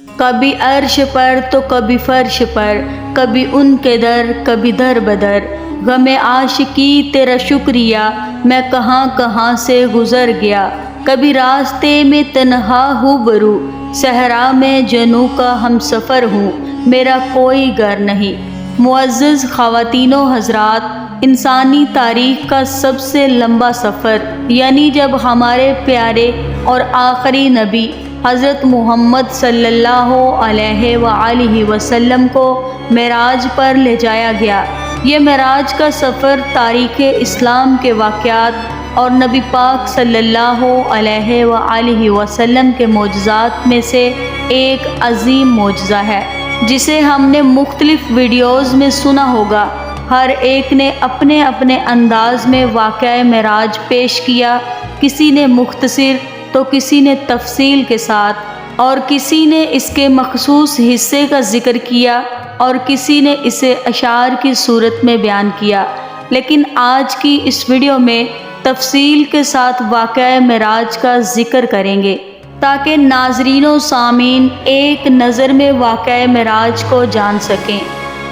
کبھی عرش پر تو کبھی فرش پر، کبھی ان کے در کبھی در بدر، غم عاشقی تیرا شکریہ میں کہاں کہاں سے گزر گیا، کبھی راستے میں تنہا ہوں برو، صحرا میں جنوں کا ہم سفر ہوں، میرا کوئی گھر نہیں۔ معزز خواتین و حضرات، انسانی تاریخ کا سب سے لمبا سفر، یعنی جب ہمارے پیارے اور آخری نبی حضرت محمد صلی اللہ علیہ وآلہ وسلم کو معراج پر لے جایا گیا، یہ معراج کا سفر تاریخ اسلام کے واقعات اور نبی پاک صلی اللہ علیہ وآلہ وسلم کے معجزات میں سے ایک عظیم معجزہ ہے، جسے ہم نے مختلف ویڈیوز میں سنا ہوگا۔ ہر ایک نے اپنے اپنے انداز میں واقعہ معراج پیش کیا، کسی نے مختصر تو کسی نے تفصیل کے ساتھ، اور کسی نے اس کے مخصوص حصے کا ذکر کیا اور کسی نے اسے اشعار کی صورت میں بیان کیا، لیکن آج کی اس ویڈیو میں تفصیل کے ساتھ واقعہ معراج کا ذکر کریں گے تاکہ ناظرین و سامعین ایک نظر میں واقعہ معراج کو جان سکیں۔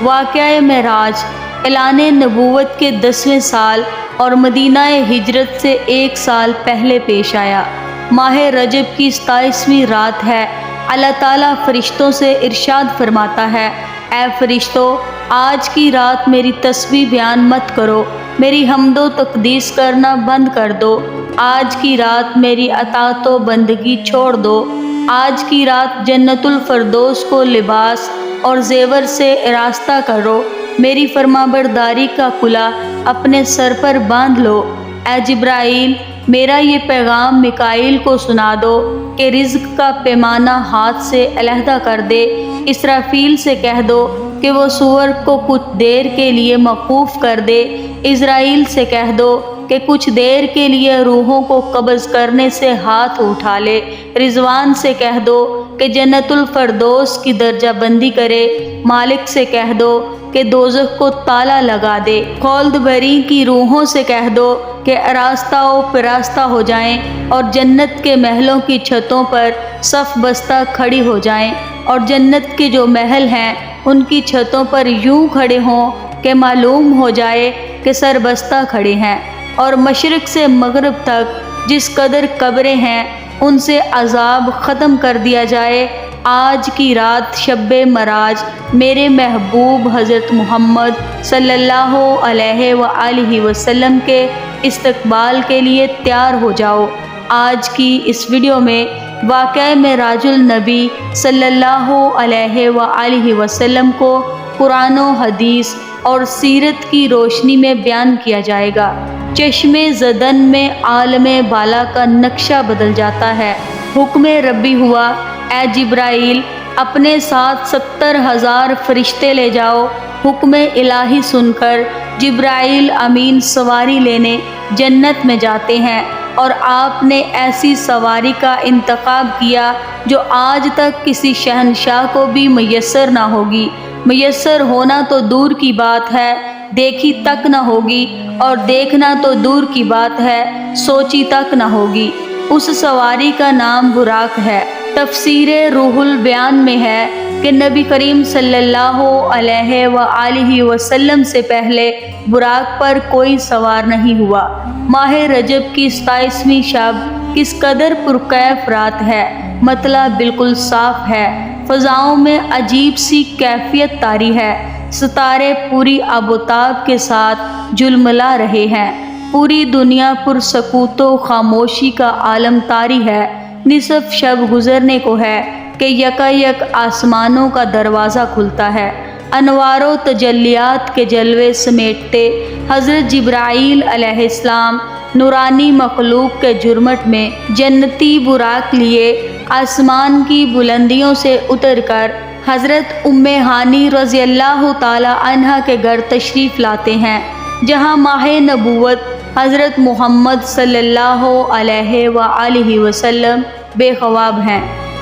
واقعہ معراج اعلان نبوت کے 10ویں سال اور مدینہ ہجرت سے 1 سال پہلے پیش آیا۔ ماہ رجب کی 27ویں رات ہے۔ اللہ تعالیٰ فرشتوں سے ارشاد فرماتا ہے، اے فرشتوں، آج کی رات میری تسبیح بیان مت کرو، میری حمد و تقدیس کرنا بند کر دو، آج کی رات میری اطاعت و بندگی چھوڑ دو، آج کی رات جنت الفردوس کو لباس اور زیور سے آراستہ کرو، میری فرما برداری کا کلا اپنے سر پر باندھ لو۔ اے جبرائیل، میرا یہ پیغام میکائیل کو سنا دو کہ رزق کا پیمانہ ہاتھ سے علیحدہ کر دے۔ اسرافیل سے کہہ دو کہ وہ سور کو کچھ دیر کے لیے موقوف کر دے۔ اسرائیل سے کہہ دو کہ کچھ دیر کے لیے روحوں کو قبض کرنے سے ہاتھ اٹھا لے۔ رضوان سے کہہ دو کہ جنت الفردوس کی درجہ بندی کرے۔ مالک سے کہہ دو کہ دوزخ کو تالا لگا دے۔ خلد بری کی روحوں سے کہہ دو کہ آراستہ و پراستہ ہو جائیں اور جنت کے محلوں کی چھتوں پر صف بستہ کھڑی ہو جائیں، اور جنت کے جو محل ہیں ان کی چھتوں پر یوں کھڑے ہوں کہ معلوم ہو جائے کہ سربستہ کھڑے ہیں، اور مشرق سے مغرب تک جس قدر قبریں ہیں ان سے عذاب ختم کر دیا جائے۔ آج کی رات شب معراج میرے محبوب حضرت محمد صلی اللہ علیہ وآلہ وسلم کے استقبال کے لیے تیار ہو جاؤ۔ آج کی اس ویڈیو میں واقعہ معراج النبی صلی اللہ علیہ وآلہ وسلم کو قرآن و حدیث اور سیرت کی روشنی میں بیان کیا جائے گا۔ چشم زدن میں عالم بالا کا نقشہ بدل جاتا ہے۔ حکم ربی ہوا، اے جبرائیل، اپنے ساتھ 70,000 فرشتے لے جاؤ۔ حکم الہی سن کر جبرائیل امین سواری لینے جنت میں جاتے ہیں، اور آپ نے ایسی سواری کا انتخاب کیا جو آج تک کسی شہنشاہ کو بھی میسر نہ ہوگی۔ میسر ہونا تو دور کی بات ہے، دیکھی تک نہ ہوگی، اور دیکھنا تو دور کی بات ہے، سوچی تک نہ ہوگی۔ اس سواری کا نام براق ہے۔ تفسیر روح البیان میں ہے کہ نبی کریم صلی اللہ علیہ وآلہ وسلم سے پہلے براق پر کوئی سوار نہیں ہوا۔ ماہ رجب کی 27ویں شب کس قدر پرکیف رات ہے، مطلع بالکل صاف ہے، فضاؤں میں عجیب سی کیفیت طاری ہے، ستارے پوری آب و تاب کے ساتھ جھلملا رہے ہیں، پوری دنیا پرسکوت و خاموشی کا عالم طاری ہے۔ نصف شب گزرنے کو ہے کہ یکا یک آسمانوں کا دروازہ کھلتا ہے، انوار و تجلیات کے جلوے سمیٹتے حضرت جبرائیل علیہ السلام نورانی مخلوق کے جرمٹ میں جنتی براق لیے آسمان کی بلندیوں سے اتر کر حضرت ام ہانی رضی اللہ تعالی عنہا کے گھر تشریف لاتے ہیں، جہاں ماہ نبوت حضرت محمد صلی اللہ علیہ وآلہ وسلم بے خواب ہیں،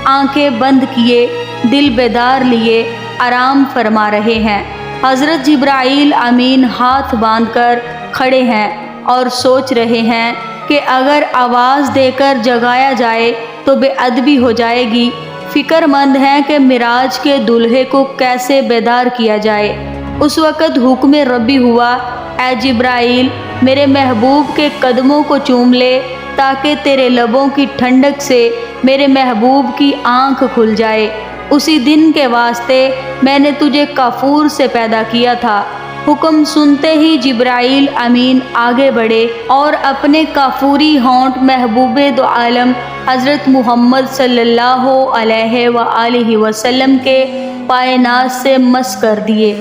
آنکھیں بند کیے، دل بیدار لیے آرام فرما رہے ہیں۔ حضرت جبرائیل امین ہاتھ باندھ کر کھڑے ہیں اور سوچ رہے ہیں کہ اگر آواز دے کر جگایا جائے تو بے ادبی ہو جائے گی، فکر مند ہیں کہ معراج کے دلہے کو کیسے بیدار کیا جائے۔ اس وقت حکم ربی ہوا، اے جبرائیل میرے محبوب کے قدموں کو چوم لے تاکہ تیرے لبوں کی ٹھنڈک سے میرے محبوب کی آنکھ کھل جائے۔ اسی دن کے واسطے میں نے تجھے کافور سے پیدا کیا تھا۔ حکم سنتے ہی جبرائیل امین آگے بڑھے اور اپنے کافوری ہونٹ محبوب دو عالم حضرت محمد صلی اللہ علیہ وآلہ وسلم کے پائے ناز سے مس کر دیے۔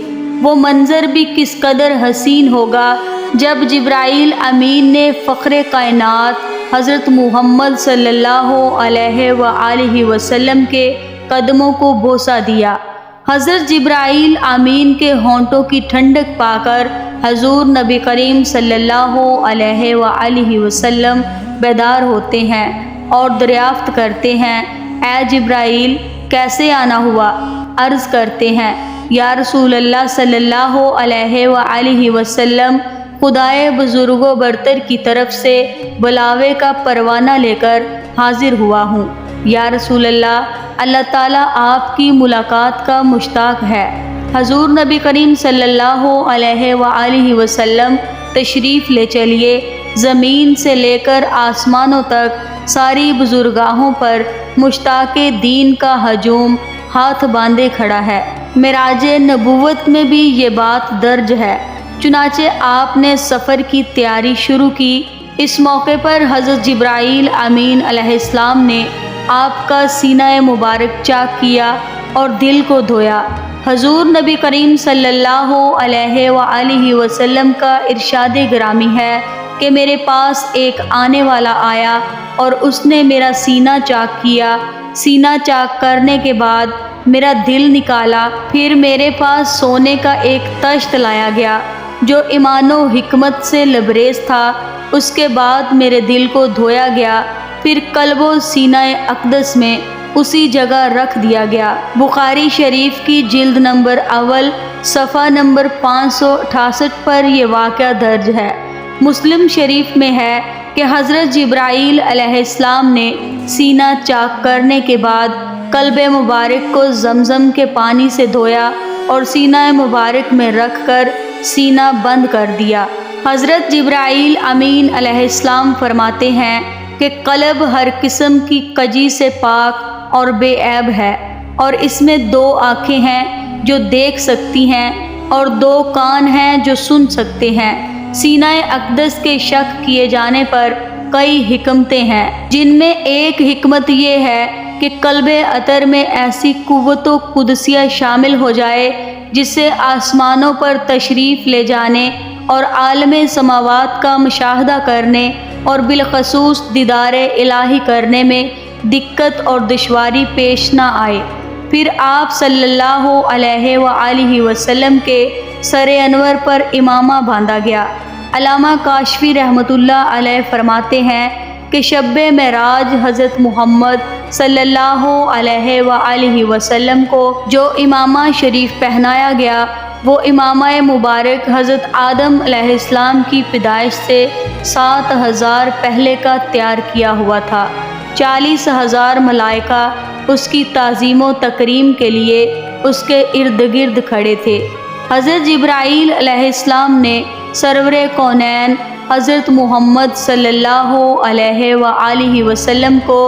وہ منظر بھی کس قدر حسین ہوگا جب جبرائیل امین نے فخر کائنات حضرت محمد صلی اللہ علیہ وآلہ وسلم کے قدموں کو بوسہ دیا۔ حضرت جبرائیل امین کے ہونٹوں کی ٹھنڈک پا کر حضور نبی کریم صلی اللہ علیہ وآلہ وسلم بیدار ہوتے ہیں اور دریافت کرتے ہیں، اے جبرائیل کیسے آنا ہوا؟ عرض کرتے ہیں، یا رسول اللہ صلی اللہ علیہ وآلہ وسلم خدائے بزرگ و برتر کی طرف سے بلاوے کا پروانہ لے کر حاضر ہوا ہوں۔ یا رسول اللہ تعالیٰ آپ کی ملاقات کا مشتاق ہے۔ حضور نبی کریم صلی اللہ علیہ وآلہ وسلم تشریف لے چلیے۔ زمین سے لے کر آسمانوں تک ساری بزرگاہوں پر مشتاق دین کا ہجوم ہاتھ باندھے کھڑا ہے۔ معراج نبوت میں بھی یہ بات درج ہے۔ چنانچہ آپ نے سفر کی تیاری شروع کی۔ اس موقع پر حضرت جبرائیل امین علیہ السلام نے آپ کا سینہ مبارک چاک کیا اور دل کو دھویا۔ حضور نبی کریم صلی اللہ علیہ وآلہ وسلم کا ارشاد گرامی ہے کہ میرے پاس ایک آنے والا آیا اور اس نے میرا سینہ چاک کیا۔ سینہ چاک کرنے کے بعد میرا دل نکالا، پھر میرے پاس سونے کا ایک تشت لایا گیا جو ایمان و حکمت سے لبریز تھا۔ اس کے بعد میرے دل کو دھویا گیا، پھر قلب و سینہ اقدس میں اسی جگہ رکھ دیا گیا۔ بخاری شریف کی جلد نمبر اول صفحہ نمبر 568 پر یہ واقعہ درج ہے۔ مسلم شریف میں ہے کہ حضرت جبرائیل علیہ السلام نے سینہ چاک کرنے کے بعد قلب مبارک کو زمزم کے پانی سے دھویا اور سینہ مبارک میں رکھ کر سینہ بند کر دیا۔ حضرت جبرائیل امین علیہ السلام فرماتے ہیں کہ قلب ہر قسم کی کجی سے پاک اور بے عیب ہے، اور اس میں 2 آنکھیں ہیں جو دیکھ سکتی ہیں اور 2 کان ہیں جو سن سکتے ہیں۔ سینہ اقدس کے شک کیے جانے پر کئی حکمتیں ہیں، جن میں ایک حکمت یہ ہے کہ قلب اطہر میں ایسی قوت و قدسیہ شامل ہو جائے جس سے آسمانوں پر تشریف لے جانے اور عالم سماوات کا مشاہدہ کرنے اور بالخصوص دیدار الہی کرنے میں دقت اور دشواری پیش نہ آئے۔ پھر آپ صلی اللہ علیہ وآلہ وسلم کے سر انور پر امامہ باندھا گیا۔ علامہ کاشفی رحمۃ اللہ علیہ فرماتے ہیں کہ شب معراج حضرت محمد صلی اللہ علیہ وآلہ وسلم کو جو امامہ شریف پہنایا گیا وہ امامہ مبارک حضرت آدم علیہ السلام کی پیدائش سے 7000 پہلے کا تیار کیا ہوا تھا۔ 40,000 ملائکہ اس کی تعظیم و تکریم کے لیے اس کے ارد گرد کھڑے تھے۔ حضرت جبرائیل علیہ السلام نے سرور کونین حضرت محمد صلی اللہ علیہ وآلہ وسلم کو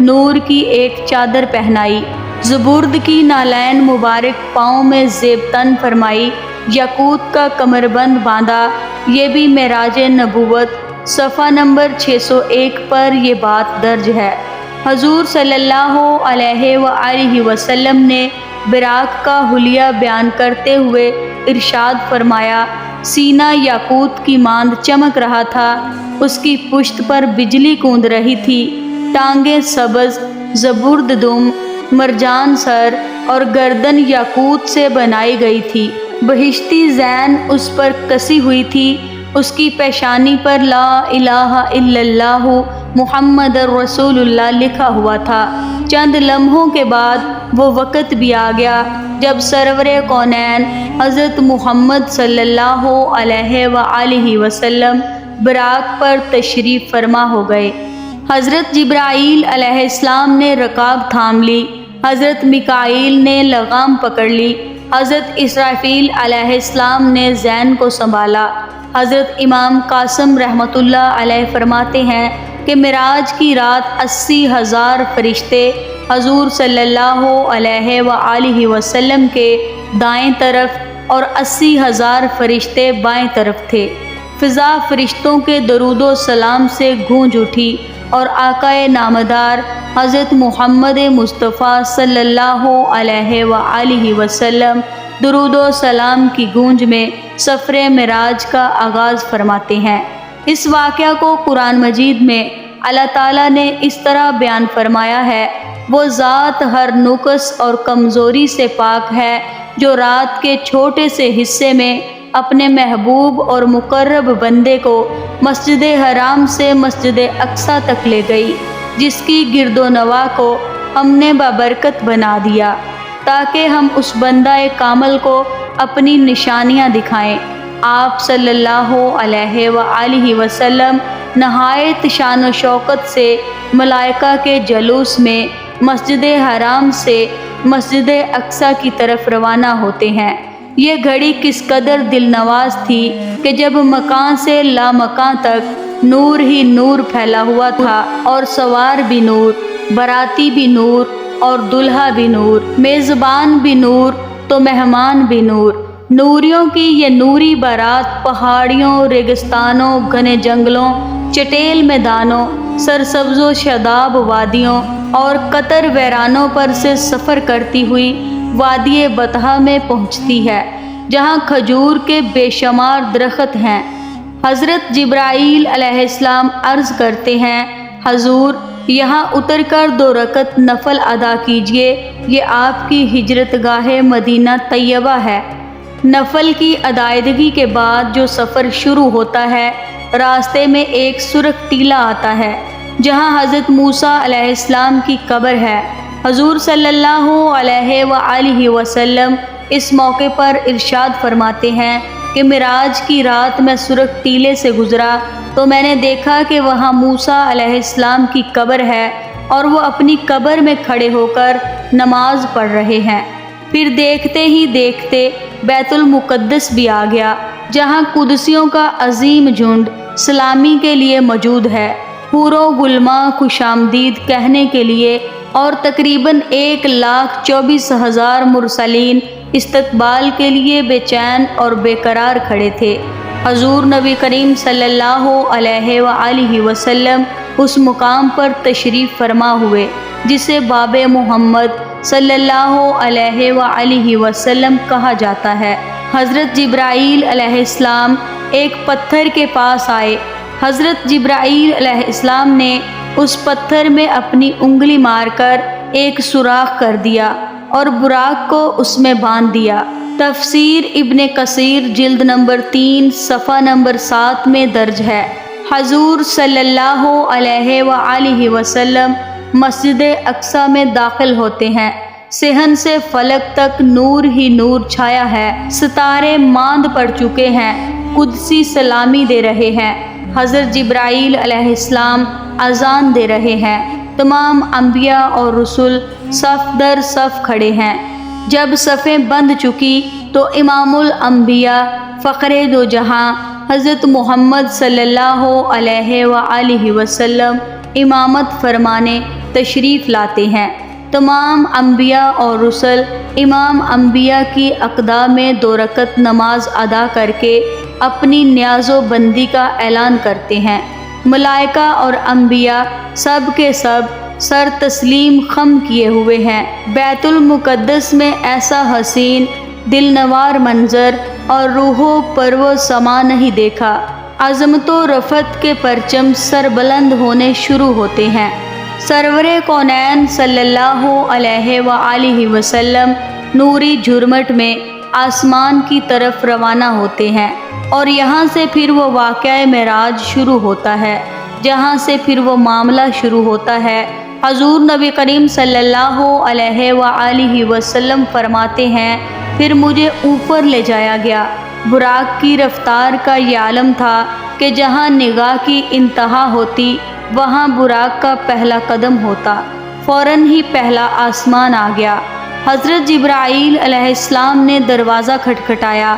نور کی ایک چادر پہنائی، زبرد کی نالین مبارک پاؤں میں زیب تن فرمائی، یاقوت کا کمربند باندھا۔ یہ بھی معراج نبوت صفحہ نمبر 601 پر یہ بات درج ہے۔ حضور صلی اللہ علیہ وآلہ وسلم نے براق کا حلیہ بیان کرتے ہوئے ارشاد فرمایا، سینہ یاقوت کی ماند چمک رہا تھا، اس کی پشت پر بجلی کوند رہی تھی، ٹانگیں سبز، زبرد دم، مرجان سر اور گردن یاقوت سے بنائی گئی تھی، بہشتی زین اس پر کسی ہوئی تھی، اس کی پیشانی پر لا الہ الا اللہ محمد رسول اللہ لکھا ہوا تھا۔ چند لمحوں کے بعد وہ وقت بھی آ گیا جب سرور کونین حضرت محمد صلی اللہ علیہ وآلہ وسلم براق پر تشریف فرما ہو گئے۔ حضرت جبرائیل علیہ السلام نے رکاب تھام لی، حضرت میکائیل نے لگام پکڑ لی، حضرت اسرافیل علیہ السلام نے زین کو سنبھالا۔ حضرت امام قاسم رحمۃ اللہ علیہ فرماتے ہیں کہ معراج کی رات 80,000 فرشتے حضور صلی اللہ علیہ وآلہ وسلم کے دائیں طرف اور 80,000 فرشتے بائیں طرف تھے۔ فضا فرشتوں کے درود و سلام سے گونج اٹھی اور آقا نامدار حضرت محمد مصطفیٰ صلی اللہ علیہ وآلہ وسلم درود و سلام کی گونج میں سفر معراج کا آغاز فرماتے ہیں۔ اس واقعہ کو قرآن مجید میں اللہ تعالیٰ نے اس طرح بیان فرمایا ہے: وہ ذات ہر نقص اور کمزوری سے پاک ہے جو رات کے چھوٹے سے حصے میں اپنے محبوب اور مقرب بندے کو مسجد حرام سے مسجد اقصیٰ تک لے گئی، جس کی گرد و نواح کو ہم نے بابرکت بنا دیا تاکہ ہم اس بندہ کامل کو اپنی نشانیاں دکھائیں۔ آپ صلی اللہ علیہ وآلہ وسلم نہایت شان و شوکت سے ملائکہ کے جلوس میں مسجد حرام سے مسجد اقصیٰ کی طرف روانہ ہوتے ہیں۔ یہ گھڑی کس قدر دل نواز تھی کہ جب مکان سے لامکان تک نور ہی نور پھیلا ہوا تھا، اور سوار بھی نور، باراتی بھی نور اور دلہا بھی نور، میزبان بھی نور تو مہمان بھی نور۔ نوریوں کی یہ نوری بارات پہاڑیوں، ریگستانوں، گھنے جنگلوں، چٹیل میدانوں، سرسبز و شاداب وادیوں اور قطر ویرانوں پر سے سفر کرتی ہوئی وادی بطحا میں پہنچتی ہے، جہاں کھجور کے بے شمار درخت ہیں۔ حضرت جبرائیل علیہ السلام عرض کرتے ہیں: حضور، یہاں اتر کر 2 رکعت نفل ادا کیجیے، یہ آپ کی ہجرت گاہ مدینہ طیبہ ہے۔ نفل کی ادائیگی کے بعد جو سفر شروع ہوتا ہے، راستے میں ایک سرخ ٹیلہ آتا ہے جہاں حضرت موسیٰ علیہ السلام کی قبر ہے۔ حضور صلی اللہ علیہ وآلہ وسلم اس موقع پر ارشاد فرماتے ہیں کہ معراج کی رات میں سرخ ٹیلے سے گزرا تو میں نے دیکھا کہ وہاں موسیٰ علیہ السلام کی قبر ہے اور وہ اپنی قبر میں کھڑے ہو کر نماز پڑھ رہے ہیں۔ پھر دیکھتے ہی دیکھتے بیت المقدس بھی آ گیا، جہاں قدسیوں کا عظیم جھنڈ سلامی کے لیے موجود ہے، حور و غلماں خوش آمدید کہنے کے لیے، اور تقریباً 1,24,000 مرسلین استقبال کے لیے بے چین اور بے قرار کھڑے تھے۔ حضور نبی کریم صلی اللہ علیہ وآلہ وسلم اس مقام پر تشریف فرما ہوئے جسے باب محمد صلی اللہ علیہ وآلہ وسلم کہا جاتا ہے۔ حضرت جبرائیل علیہ السلام ایک پتھر کے پاس آئے۔ حضرت جبرائیل علیہ السلام نے اس پتھر میں اپنی انگلی مار کر ایک سوراخ کر دیا اور براق کو اس میں باندھ دیا۔ تفسیر ابن کثیر جلد نمبر 3 صفحہ نمبر 7 میں درج ہے۔ حضور صلی اللہ علیہ وآلہ وسلم مسجد اقصیٰ میں داخل ہوتے ہیں۔ صحن سے فلک تک نور ہی نور چھایا ہے، ستارے ماند پڑ چکے ہیں، قدسی سلامی دے رہے ہیں، حضرت جبرائیل علیہ السلام اذان دے رہے ہیں، تمام انبیاء اور رسول صف در صف کھڑے ہیں۔ جب صفیں بند چکی تو امام الانبیاء فخر دو جہاں حضرت محمد صلی اللہ علیہ وآلہ وسلم امامت فرمانے تشریف لاتے ہیں۔ تمام انبیاء اور رسل امام انبیاء کی اقدام میں 2 رکعت نماز ادا کر کے اپنی نیاز و بندی کا اعلان کرتے ہیں۔ ملائکہ اور انبیاء سب کے سب سر تسلیم خم کیے ہوئے ہیں۔ بیت المقدس میں ایسا حسین دل نوار منظر اور روح و پرو سما نہیں دیکھا۔ عظمت و رفعت کے پرچم سر بلند ہونے شروع ہوتے ہیں۔ سرور کونین صلی اللہ علیہ وآلہ وسلم نوری جھرمٹ میں آسمان کی طرف روانہ ہوتے ہیں، اور یہاں سے پھر وہ واقعہ معراج شروع ہوتا ہے، جہاں سے پھر وہ معاملہ شروع ہوتا ہے۔ حضور نبی کریم صلی اللہ علیہ وآلہ وسلم فرماتے ہیں: پھر مجھے اوپر لے جایا گیا۔ براق کی رفتار کا یہ عالم تھا کہ جہاں نگاہ کی انتہا ہوتی وہاں براق کا پہلا قدم ہوتا۔ فوراً ہی پہلا آسمان آ گیا۔ حضرت جبرائیل علیہ السلام نے دروازہ کھٹکھٹایا۔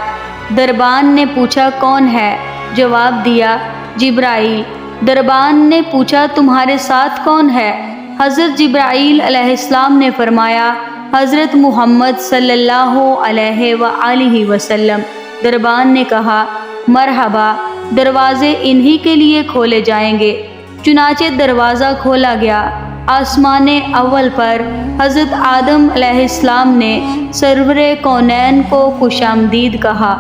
دربان نے پوچھا کون ہے؟ جواب دیا جبرائیل۔ دربان نے پوچھا تمہارے ساتھ کون ہے؟ حضرت جبرائیل علیہ السلام نے فرمایا حضرت محمد صلی اللہ علیہ وآلہ وسلم۔ دربان نے کہا مرحبا، دروازے انہی کے لیے کھولے جائیں گے۔ چنانچہ دروازہ کھولا گیا۔ آسمان اول پر حضرت آدم علیہ السلام نے سرور کونین کو خوش آمدید کہا۔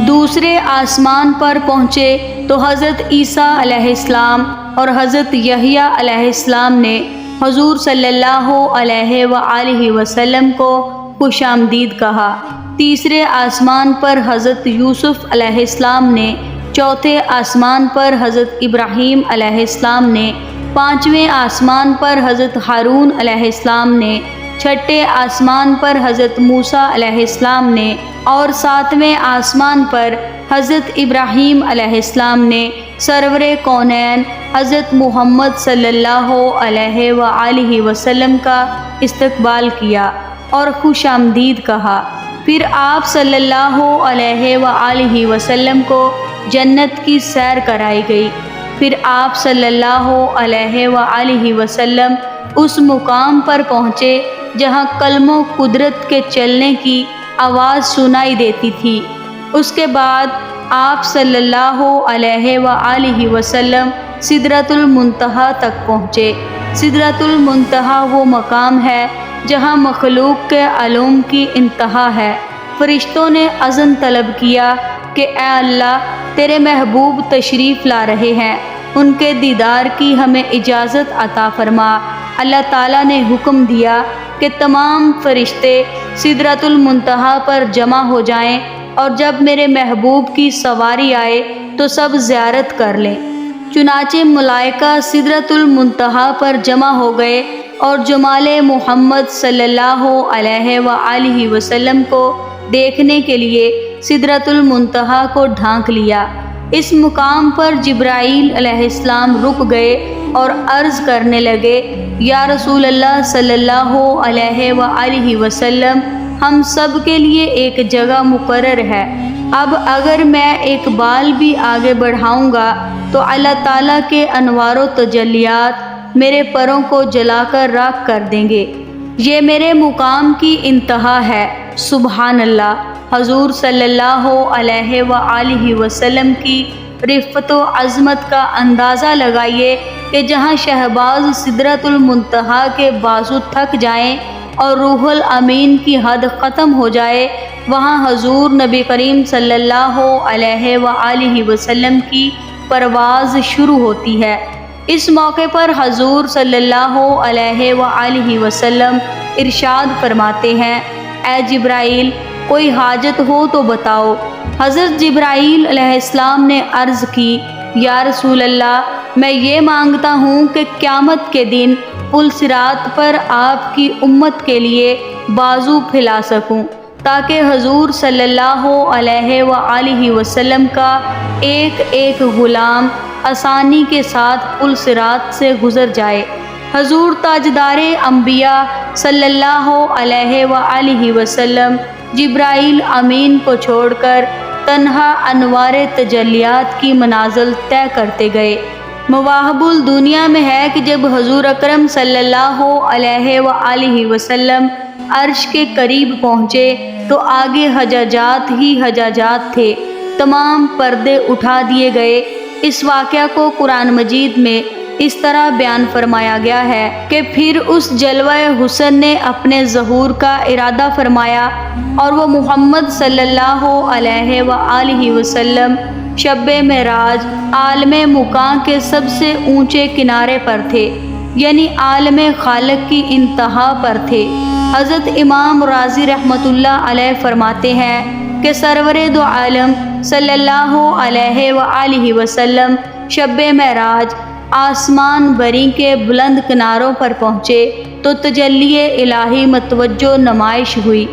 دوسرے آسمان پر پہنچے تو حضرت عیسیٰ علیہ السلام اور حضرت یحییٰ علیہ السلام نے حضور صلی اللہ علیہ وآلہ وسلم کو خوش آمدید کہا۔ تیسرے آسمان پر حضرت یوسف علیہ السلام نے، چوتھے آسمان پر حضرت ابراہیم علیہ السلام نے، پانچویں آسمان پر حضرت ہارون علیہ السلام نے، چھٹے آسمان پر حضرت موسیٰ علیہ السلام نے اور ساتویں آسمان پر حضرت ابراہیم علیہ السلام نے سرور کونین حضرت محمد صلی اللہ علیہ وآلہ وسلم کا استقبال کیا اور خوش آمدید کہا۔ پھر آپ صلی اللہ علیہ وآلہ وسلم کو جنت کی سیر کرائی گئی۔ پھر آپ صلی اللہ علیہ وآلہ وسلم اس مقام پر پہنچے جہاں قلم و قدرت کے چلنے کی آواز سنائی دیتی تھی۔ اس کے بعد آپ صلی اللہ علیہ وآلہ وسلم سدرۃ المنتہا تک پہنچے۔ سدرۃ المنتہا وہ مقام ہے جہاں مخلوق کے علوم کی انتہا ہے۔ فرشتوں نے اذن طلب کیا کہ اے اللہ تیرے محبوب تشریف لا رہے ہیں، ان کے دیدار کی ہمیں اجازت عطا فرما۔ اللہ تعالیٰ نے حکم دیا کہ تمام فرشتے سدرۃ المنتہا پر جمع ہو جائیں اور جب میرے محبوب کی سواری آئے تو سب زیارت کر لیں۔ چنانچہ ملائکہ سدرۃ المنتہا پر جمع ہو گئے اور جمال محمد صلی اللہ علیہ وآلہ وسلم کو دیکھنے کے لیے سدرۃ المنتہا کو ڈھانک لیا۔ اس مقام پر جبرائیل علیہ السلام رک گئے اور عرض کرنے لگے یا رسول اللہ صلی اللہ علیہ وآلہ وسلم، ہم سب کے لیے ایک جگہ مقرر ہے، اب اگر میں ایک بال بھی آگے بڑھاؤں گا تو اللہ تعالیٰ کے انوار و تجلیات میرے پروں کو جلا کر راکھ کر دیں گے۔ یہ میرے مقام کی انتہا ہے۔ سبحان اللہ۔ حضور صلی اللہ علیہ وآلہ وسلم کی رفعت و عظمت کا اندازہ لگائیے کہ جہاں شہباز سدرۃ المنتہا کے بازو تھک جائیں اور روح الامین کی حد ختم ہو جائے، وہاں حضور نبی کریم صلی اللہ علیہ وآلہ وسلم کی پرواز شروع ہوتی ہے۔ اس موقع پر حضور صلی اللہ علیہ وآلہ وسلم ارشاد فرماتے ہیں اے جبرائیل کوئی حاجت ہو تو بتاؤ۔ حضرت جبرائیل علیہ السلام نے عرض کی یا رسول اللہ میں یہ مانگتا ہوں کہ قیامت کے دن پل صراط پر آپ کی امت کے لیے بازو پھیلا سکوں تاکہ حضور صلی اللہ علیہ وآلہ وسلم کا ایک ایک غلام آسانی کے ساتھ پل صراط سے گزر جائے۔ حضور تاجدار انبیاء صلی اللہ علیہ وآلہ وسلم جبرائیل امین کو چھوڑ کر تنہا انوار تجلیات کی منازل طے کرتے گئے۔ مواہب الدنیا میں ہے کہ جب حضور اکرم صلی اللہ علیہ وآلہ وسلم عرش کے قریب پہنچے تو آگے حجاجات ہی حجاجات تھے، تمام پردے اٹھا دیے گئے۔ اس واقعہ کو قرآن مجید میں اس طرح بیان فرمایا گیا ہے کہ پھر اس جلوہ حسن نے اپنے ظہور کا ارادہ فرمایا اور وہ محمد صلی اللہ علیہ وآلہ وسلم شب معراج عالم مقام کے سب سے اونچے کنارے پر تھے، یعنی عالم خالق کی انتہا پر تھے۔ حضرت امام رازی رحمۃ اللہ علیہ فرماتے ہیں کہ سرور دو عالم صلی اللہ علیہ وآلہ وسلم شب معراج آسمان بری کے بلند کناروں پر پہنچے تو تجلی الہی متوجہ نمائش ہوئی۔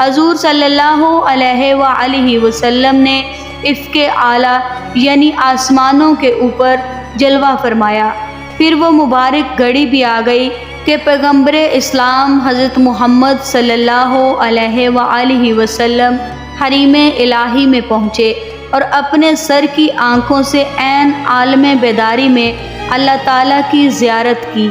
حضور صلی اللہ علیہ وآلہ وسلم نے افق اعلیٰ یعنی آسمانوں کے اوپر جلوہ فرمایا۔ پھر وہ مبارک گھڑی بھی آ گئی کہ پیغمبر اسلام حضرت محمد صلی اللہ علیہ وآلہ وسلم حریم الہی میں پہنچے اور اپنے سر کی آنکھوں سے عین عالم بیداری میں اللہ تعالیٰ کی زیارت کی۔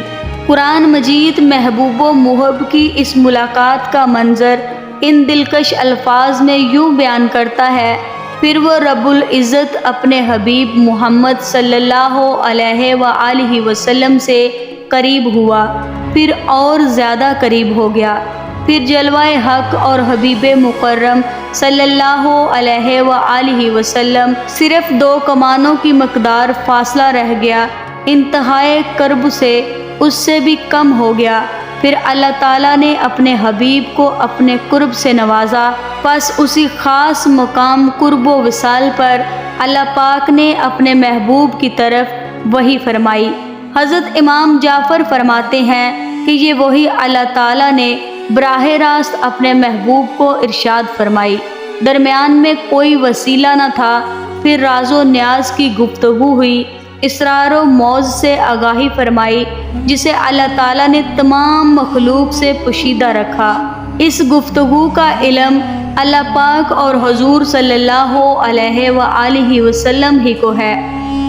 قرآن مجید محبوب و محب کی اس ملاقات کا منظر ان دلکش الفاظ میں یوں بیان کرتا ہے: پھر وہ رب العزت اپنے حبیب محمد صلی اللہ علیہ وآلہ وسلم سے قریب ہوا، پھر اور زیادہ قریب ہو گیا، پھر جلوہ حق اور حبیب مکرم صلی اللہ علیہ وآلہ وسلم صرف 2 کمانوں کی مقدار فاصلہ رہ گیا، انتہائے قرب سے اس سے بھی کم ہو گیا۔ پھر اللہ تعالیٰ نے اپنے حبیب کو اپنے قرب سے نوازا، پس اسی خاص مقام قرب و وصال پر اللہ پاک نے اپنے محبوب کی طرف وحی فرمائی۔ حضرت امام جعفر فرماتے ہیں کہ یہ وحی اللہ تعالیٰ نے براہ راست اپنے محبوب کو ارشاد فرمائی، درمیان میں کوئی وسیلہ نہ تھا۔ پھر راز و نیاز کی گفتگو ہوئی، اسرار و موز سے آگاہی فرمائی، جسے اللہ تعالیٰ نے تمام مخلوق سے پوشیدہ رکھا۔ اس گفتگو کا علم اللہ پاک اور حضور صلی اللہ علیہ وآلہ وسلم ہی کو ہے۔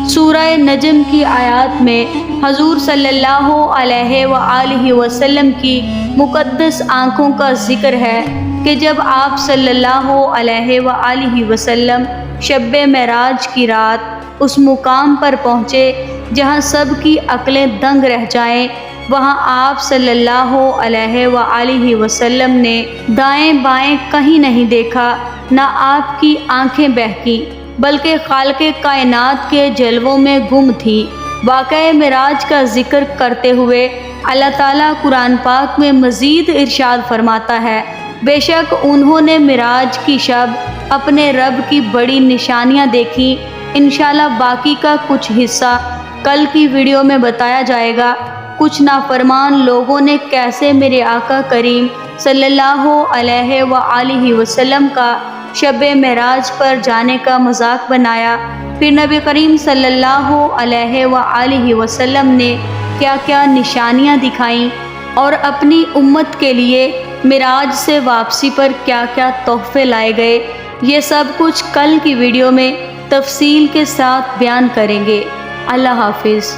سورہ نجم کی آیات میں حضور صلی اللہ علیہ وآلہ وسلم کی مقدس آنکھوں کا ذکر ہے کہ جب آپ صلی اللہ علیہ وآلہ وسلم شب معراج کی رات اس مقام پر پہنچے جہاں سب کی عقلیں دنگ رہ جائیں، وہاں آپ صلی اللہ علیہ وآلہ وسلم نے دائیں بائیں کہیں نہیں دیکھا، نہ آپ کی آنکھیں بہکیں، بلکہ خالق کائنات کے جلووں میں گم تھی۔ واقعہ معراج کا ذکر کرتے ہوئے اللہ تعالیٰ قرآن پاک میں مزید ارشاد فرماتا ہے: بے شک انہوں نے معراج کی شب اپنے رب کی بڑی نشانیاں دیکھیں۔ انشاءاللہ باقی کا کچھ حصہ کل کی ویڈیو میں بتایا جائے گا۔ کچھ نافرمان لوگوں نے کیسے میرے آقا کریم صلی اللہ علیہ وآلہ وسلم کا شب معراج پر جانے کا مذاق بنایا، پھر نبی کریم صلی اللہ علیہ وآلہ وسلم نے کیا کیا نشانیاں دکھائیں اور اپنی امت کے لیے معراج سے واپسی پر کیا کیا تحفے لائے گئے، یہ سب کچھ کل کی ویڈیو میں تفصیل کے ساتھ بیان کریں گے۔ اللہ حافظ۔